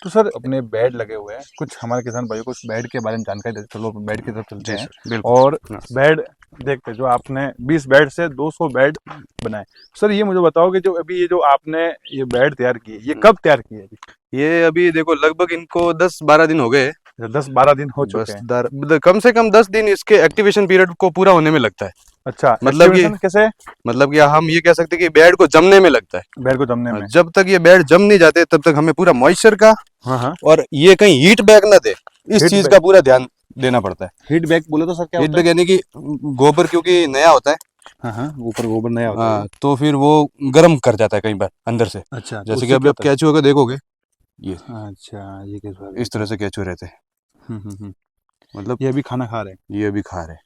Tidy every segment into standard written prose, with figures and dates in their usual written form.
तो सर अपने बेड लगे हुए हैं, कुछ हमारे किसान भाइयों को उस बेड के बारे में जानकारी देते, चलो बेड की तरफ चलते जी हैं। सर, बिल्कुल। और हाँ। बेड देखते जो आपने 20 बेड से 200 बेड बनाए। सर ये मुझे बताओ कि जो अभी ये जो आपने ये बेड तैयार किए, ये कब तैयार किए अभी? ये अभी देखो लगभग इनको 10-12 दिन हो गए। 10-12 दिन हो चुके बस हैं। कम से कम 10 दिन इसके एक्टिवेशन पीरियड को पूरा होने में लगता है। अच्छा, मतलब कि एक्टिवेशन कैसे? मतलब कि हम ये कह सकते हैं कि बेड को जमने में लगता है। बेड को जमने हाँ, में। जब तक ये बेड जम नहीं जाते तब तक हमें पूरा मॉइस्चर का हाँ हाँ। और ये कहीं हीट बैग ना दे, इस हीट चीज बैग? का पूरा ध्यान देना पड़ता है। हीट बैग बोले तो सर क्या हीट होता है? बैग यानी कि गोबर क्योंकि नया होता है। हाँ हाँ, ऊपर गोबर नया होता है। हाँ, तो फिर वो गर्म कर जाता है कई बार अंदर से। अच्छा, तो जैसे कि उससे अभी क्या आप होता केचुआ का देखोगे, ये है? अच्छा, ये किस बात इस तरह से केचुए रहते हैं। हम्म। मतलब ये अभी खाना खा रहे हैं। ये अभी खा रहे हैं।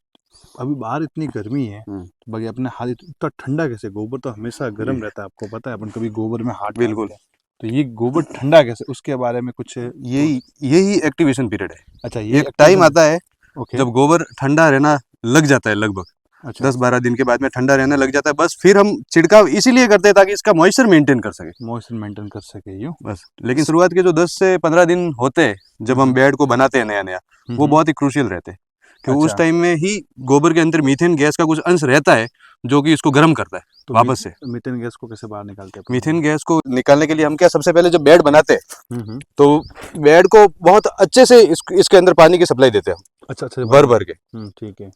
अभी बाहर इतनी गर्मी है, हम्म, तो बाकी अपने हाथ इतना ठंडा कैसे? गोबर तो हमेशा गर्म रहता है, आपको पता है, अपन कभी गोबर में हाथ बिल्कुल। डालते हैं। तो ये गोबर ठंडा कैसे, उसके बारे में कुछ यही यही एक्टिवेशन पीरियड है। अच्छा, ये एक टाइम आता है ओके। जब गोबर ठंडा रहना लग जाता है, लगभग अच्छा, 10-12 दिन के बाद में ठंडा रहने लग जाता है। बस फिर हम छिड़काव इसीलिए करते हैं ताकि इसका मॉइस्चर मेंटेन कर सके। मॉइस्चर मेंटेन कर सके यूँ। बस लेकिन शुरुआत के जो 10 से 15 दिन होते हैं जब हम बेड को बनाते हैं नया नया, वो बहुत ही क्रूशियल रहते हैं। क्योंकि उस अच्छा, टाइम में ही गोबर के अंदर मीथेन गैस का कुछ अंश रहता है जो कि इसको गर्म करता है तो वापस से। मीथेन गैस को कैसे बाहर निकालते हैं अपन? मीथेन गैस को निकालने के लिए हम क्या, सबसे पहले जब बेड बनाते हैं हम्म। तो बेड को बहुत अच्छे से इसके अंदर पानी की सप्लाई देते हैं हम, अच्छा अच्छा, भर भर के। ठीक है।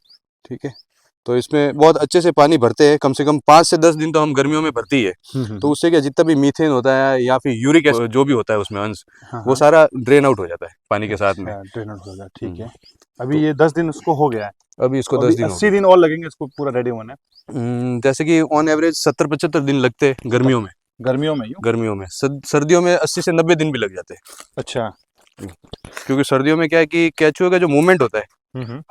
ठीक है, तो इसमें बहुत अच्छे से पानी भरते हैं, कम से कम 5 से 10 दिन तो हम गर्मियों में भरती है। तो उससे क्या, जितना भी मीथेन होता है या फिर यूरिक एसिड जो भी होता है उसमें अंश, हाँ वो हाँ। सारा ड्रेन आउट हो जाता है पानी के साथ में। अच्छा, ड्रेन आउट होगा, ठीक है। तो अभी ये 10 दिन उसको हो गया है, अभी इसको तो 10 अभी दिन हो 80 गए। दिन और लगेंगे इसको पूरा रेडी होने? जैसे कि ऑन एवरेज 70-75 दिन लगते हैं गर्मियों में। गर्मियों में यूँ? गर्मियों में सर्दियों में 80 से 90 दिन भी लग जाते हैं। अच्छा। क्योंकि सर्दियों में क्या है कि केचुए का जो मूवमेंट होता है,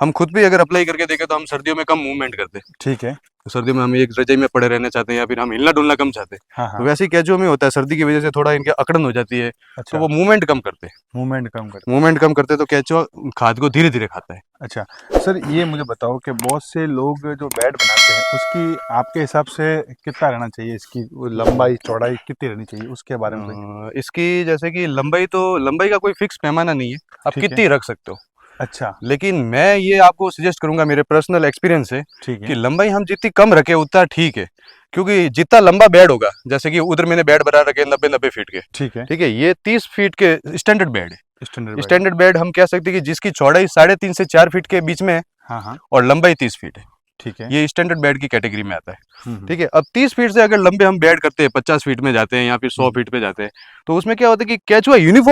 हम खुद भी अगर अप्लाई करके देखें तो हम सर्दियों में कम मूवमेंट करते हैं। ठीक है। तो सर्दियों में हम एक रजाई में पड़े रहना चाहते हैं या फिर हम हिलना डुलना कम चाहते हैं। हाँ तो हाँ। वैसे ही केचुए में होता है, सर्दी की वजह से थोड़ा इनकी अकड़न हो जाती है, तो अच्छा, वो मूवमेंट कम करते हैं। मूवमेंट कम कर। मूवमेंट कम करते हैं तो केचुआ खाद को धीरे धीरे खाता है। अच्छा, सर ये मुझे बताओ कि बहुत से लोग जो बेड बनाते हैं, उसकी आपके हिसाब से कितना रहना चाहिए, इसकी वो लंबाई चौड़ाई कितनी रहनी चाहिए, उसके बारे में बताइए। इसकी जैसे कि लंबाई का कोई फिक्स पैमाना नहीं है, आप ठीक है। कितनी रख सकते हो। अच्छा। लेकिन मैं ये आपको सजेस्ट करूंगा मेरे पर्सनल एक्सपीरियंस से ठीक कि है। लंबाई हम जितनी कम रखें उतना ठीक है। क्योंकि जितना लंबा बेड होगा, जैसे कि उधर मैंने बेड बना रखे 90-90 फीट के, ठीक है। ठीक है, ये 30 फीट के स्टैंडर्ड बेड है। Standard bed. स्टैंडर्ड बेड हम कह सकते हैं कि जिसकी चौड़ाई 3.5 से 4 फीट के बीच में है हाँ हाँ। और लंबाई 30 फीट है, ठीक है। ये स्टैंडर्ड बेड की कैटेगरी में आता है। हम्म। ठीक है, अब 30 फीट से अगर लंबे हम बेड करते हैं, 50 फीट में जाते हैं या फिर 100 फीट पे जाते हैं, तो उसमें क्या होता है कि केचुआ यूनिफॉर्म